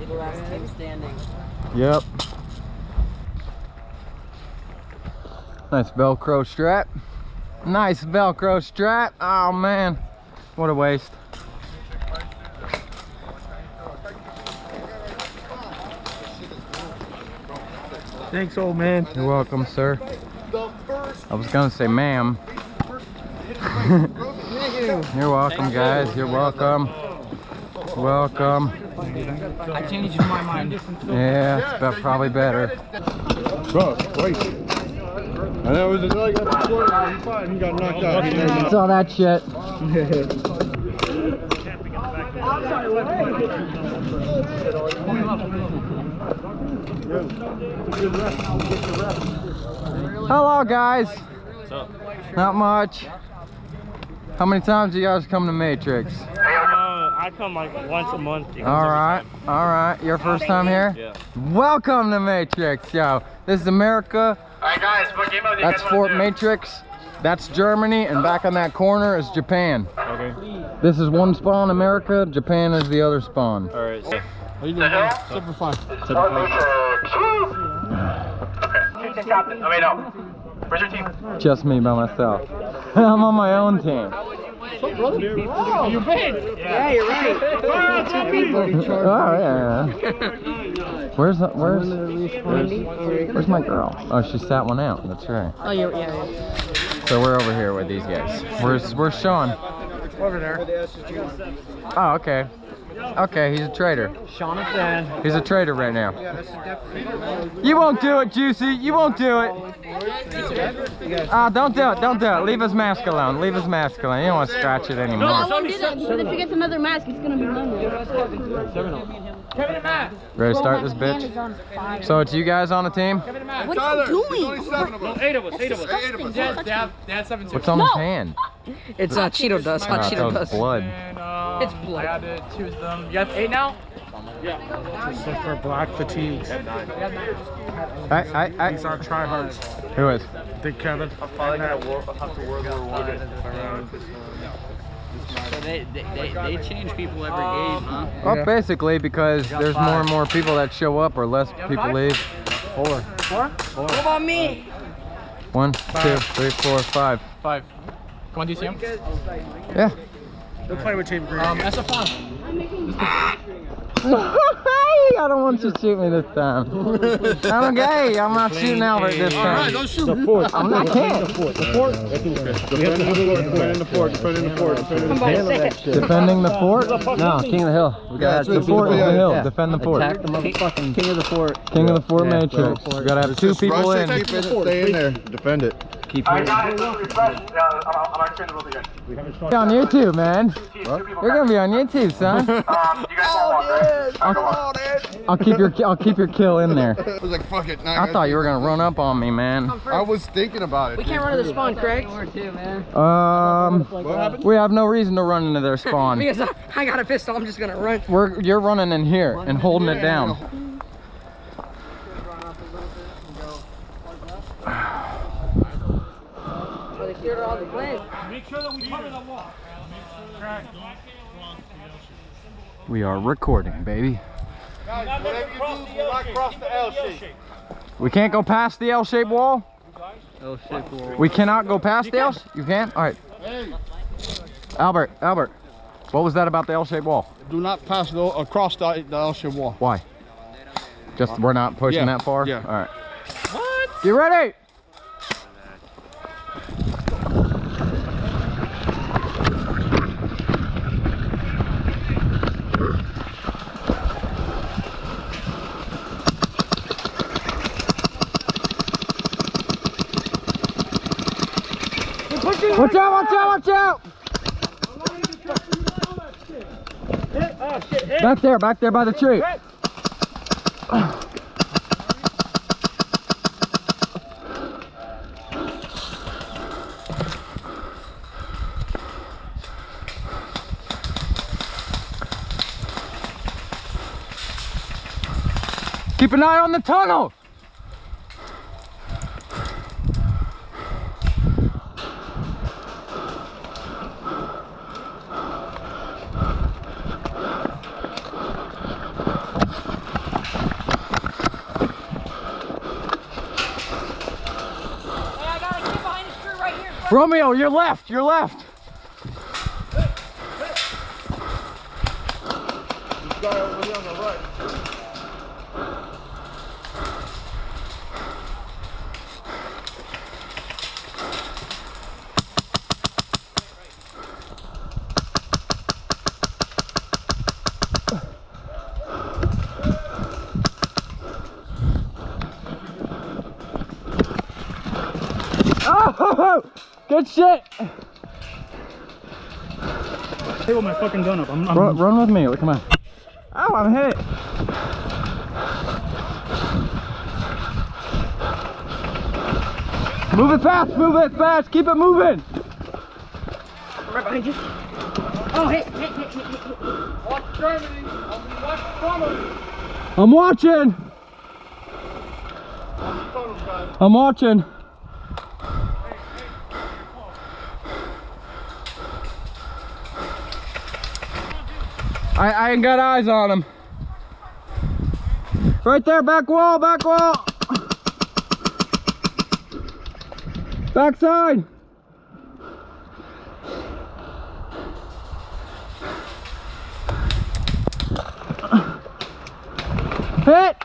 the last team standing. Yep. Nice Velcro strap. Nice Velcro strap. Oh man, what a waste. Thanks, old man. You're welcome, sir. I was gonna say ma'am. You're welcome, guys. You're welcome. Welcome. I changed my mind. Yeah, it's probably better. Bro, wait. And that was until I got the corner and he got knocked out. It's all that shit. Hello, guys. What's up? Not much. How many times do you guys come to Matrix? I come like once a month. All right, all right. Your first time here? Yeah. Welcome to Matrix, yo. This is America. All right, guys, what game mode do you That's guys Fort wanna do? Matrix. That's Germany, and back on that corner is Japan. Okay. This is one spawn, America. Japan is the other spawn. All right. So, How you doing, man? Super fine. Okay. Two team captain. Oh, wait, no. Where's your team? Just me by myself. I'm on my own team. You big. Yeah, you're right. Oh yeah. Where's my girl? Oh, she sat one out. That's right. Oh, yeah. So we're over here with these guys. Where's Sean? Over there. Oh, okay. Okay, he's a traitor. Jonathan. He's a traitor right now. You won't do it, Juicy. You won't do it. Don't do it. Don't do it. Leave his mask alone. Leave his mask alone. You don't want to scratch it No, I anymore. won't do that because if he gets another mask, it's gonna be money. Ready to start this bitch? So it's you guys on the team? What are you doing? no, 8 of us. 8 of us. Dad, 17. What's on his hand? It's Cheeto dust. Hot I Cheeto thought it was dust. blood. It's blood. I had to choose them. You have 8 now? Except for black fatigues. These are tryhards. Who is? Big Kevin. I'm probably gonna have to World War So they change people every game, huh? Well, basically because there's more and more people that show up or less people leave. 4. What about me? 1, 2, 3, 4, 5. 5. Come on, do you see him? Yeah. We'll play with Team Green. SF1. I don't want you to shoot me this time. I'm gay. I'm not shooting Albert this time. Don't shoot. The fort. I'm not kidding. The fort. Defending the fort. Defending the fort. Defending the fort? No, King of the Hill. We got the fort of the hill. Defend the fort. Attack the motherfucking King of the Fort. King of the Fort Matrix. We gotta have 2 people in. Keep it. Stay in there. Defend it. Keep All right, it. guys, refresh. I'm actually in the building again. Be on YouTube, man. You're gonna be on YouTube, son. You guys want to walk, right? I'll keep your kill in there. I was like, fuck it. I thought you were gonna run up on me, man. I was thinking about it. We can't run to the spawn, Craig. Man. What happened? We have no reason to run into their spawn. Because I got a pistol, I'm just gonna run. You're running in here and holding it down. They cleared all the plants. Make sure that we cover the wall. We are recording, baby. Guys, whatever you do, do not cross the L shape. We can't go past the L-shaped wall? L-shaped wall. We cannot go past the L? You can? All right. Hey, Albert, what was that about the L-shaped wall? do not pass across the L shape wall. Why? Just we're not pushing Yeah, that far? yeah. All right. What? You ready? Watch out, watch out, watch out! Back there by the tree. Keep an eye on the tunnel! Romeo, you're left, you're left. This guy over here on the right. Oh, good shit. Table my fucking gun up. Run with me, come on. Oh, I'm hit. Move it fast, keep it moving. Right behind you. Oh, hit. Watch Germany. Watch the tunnels. I'm watching. Watch the tunnels, guys. I'm watching. I ain't got eyes on him. Right there, back wall, back wall. Backside. Hit.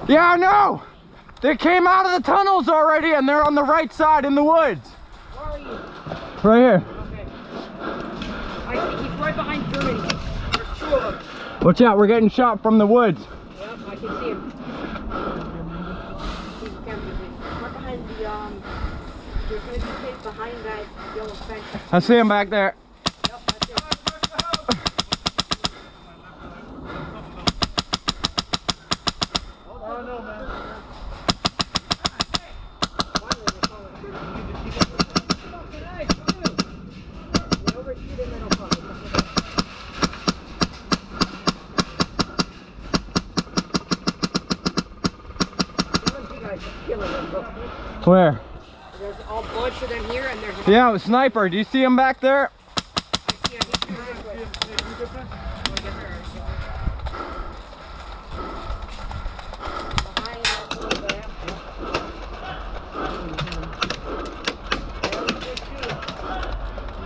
Yeah, I know! They came out of the tunnels already and they're on the right side in the woods. Where are you? Right here. Okay. I see he's right behind Germany. There's 2 of them. Watch out, we're getting shot from the woods. Yep, I can see him. He's right behind the, there's gonna be kids behind that yellow fence. I see him back there. Yep, that's it. I know, man. Where? There's a bunch of them here, and there's Yeah, a sniper. Do you see him back there? I see him.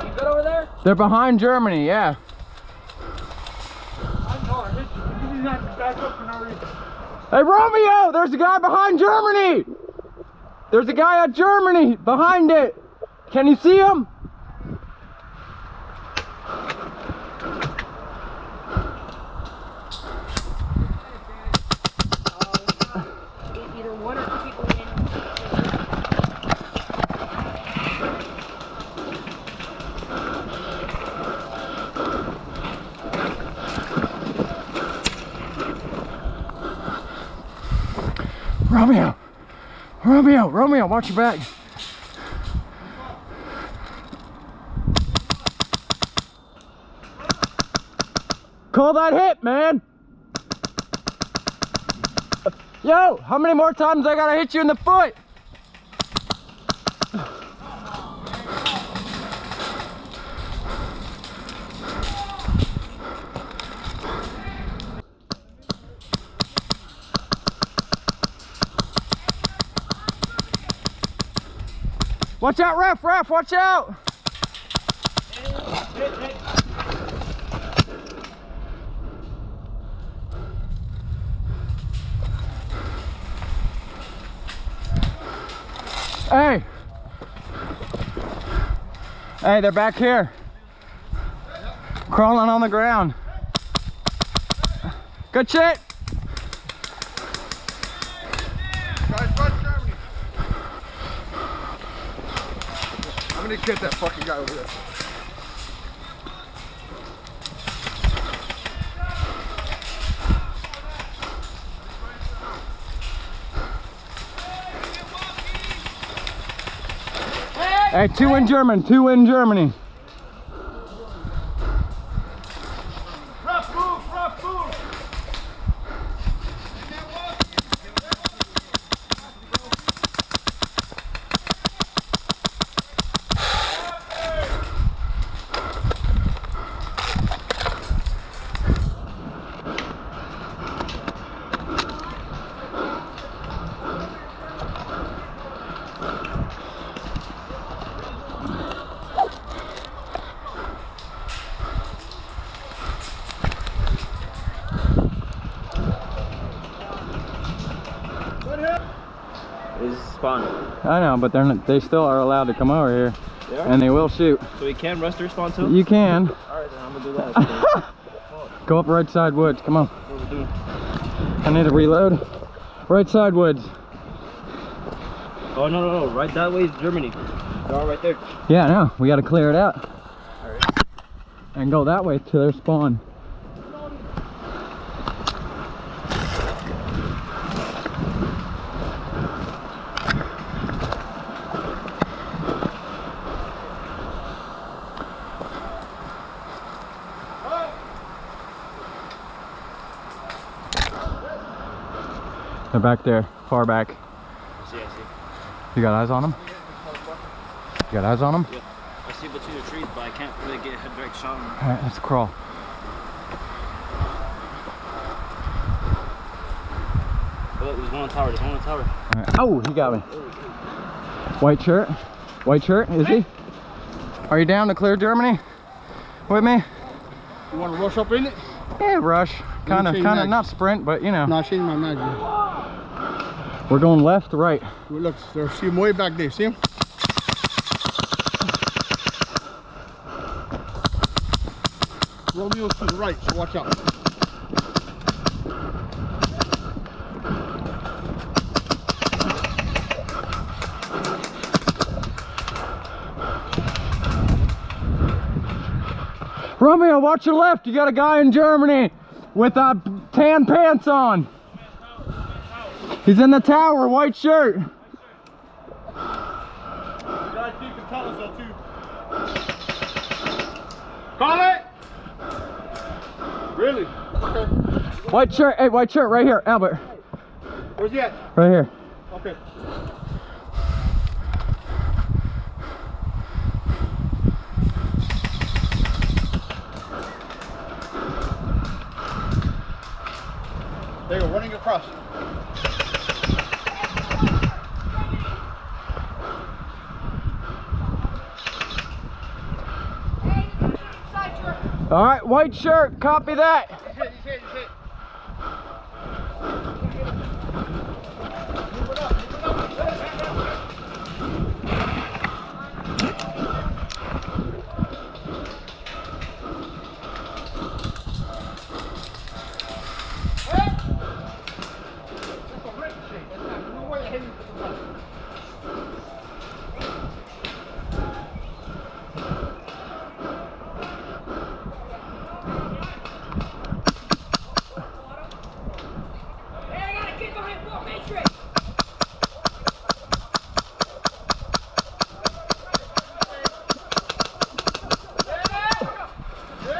You good over there? They're behind Germany, yeah. Hey, Romeo, there's a guy behind Germany. There's a guy at Germany behind it. Can you see him? Either 1 or 2 people in. Romeo, watch your back. Call that hit, man. Yo, how many more times I gotta hit you in the foot? Watch out, ref, watch out! Hey! Hey, they're back here. Crawling on the ground. Good shit! Guys, run Germany. I'm gonna get that fucking guy over there. Hey, 2 in German, 2 in Germany. Rough move! spawn. I know, but they still are allowed to come over here. They are? And they will shoot. So we can rush their spawn too? You can. Alright, then I'm gonna do that. Go up right side woods, come on. What are we doing? I need to reload. Right side woods. Oh, no. Right that way is Germany. They're all right there. Yeah, I know. We gotta clear it out. Alright. And go that way to their spawn. They're back there, far back. I see. You got eyes on them? You got eyes on them? Yeah. I see between the trees, but I can't really get a direct shot on them. Alright, let's crawl. Oh, look, there's one on the tower. There's one on the tower. All right. Oh, he got me. White shirt. White shirt, is he? Are you down to clear Germany with me? You want to rush up in it? Yeah, rush. Kind of, change not sprint, but you know. No, I changed my mind. We're going left, right. Look, there's see him way back there. See him? Romeo's to the right, so watch out. Romeo, watch your left. You got a guy in Germany with tan pants on. He's in the tower, white shirt. Guys, you can tell us that too. Call it! Really? Okay. White shirt, hey, white shirt, right here, Albert. Where's he at? Right here. Okay. There you go, running across. All right, white shirt, copy that. He's hit.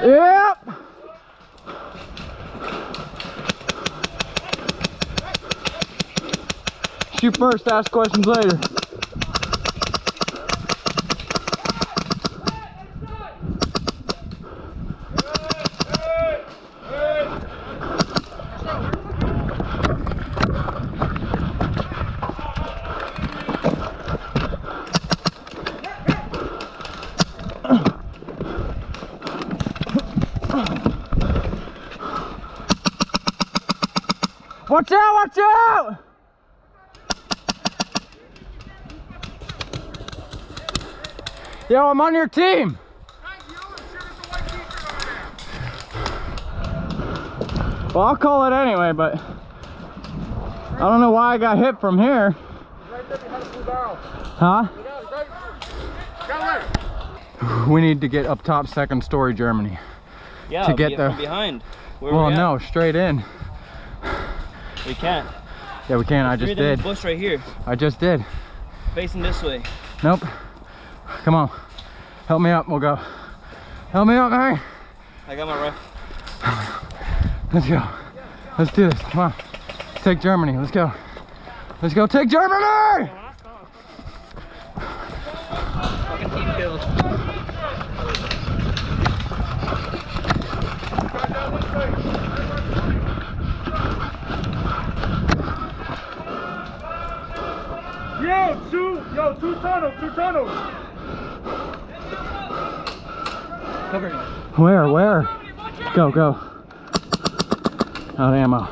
Yep. Shoot first, ask questions later. Watch out, watch out! Yo, I'm on your team. Well, I'll call it anyway, but I don't know why I got hit from here. Huh? We need to get up top, second story Germany. Yeah, to get from behind. Well, no, straight in. We can't. Yeah, we can. I just did. This bush right here. I just did. Facing this way. Nope. Come on. Help me up. We'll go. Help me up, Mary. I got my rifle. Let's go. Let's do this. Come on. Take Germany. Let's go. Let's go take Germany! Fucking team kills. Two tunnels. Cover me. Where? Go. Out of ammo.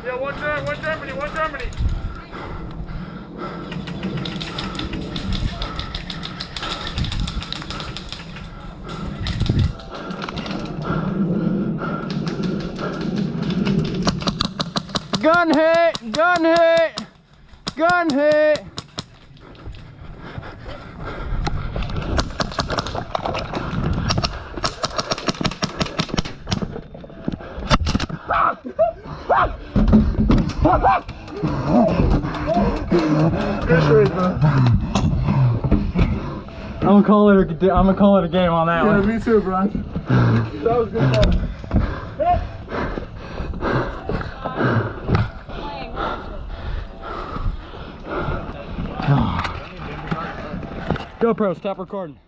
Yeah, one Germany, one Germany. Gun hit! Gun hit! Gun hit! I'm gonna call it a game on that one. Me too, Brian. That was good fun. GoPro, stop recording.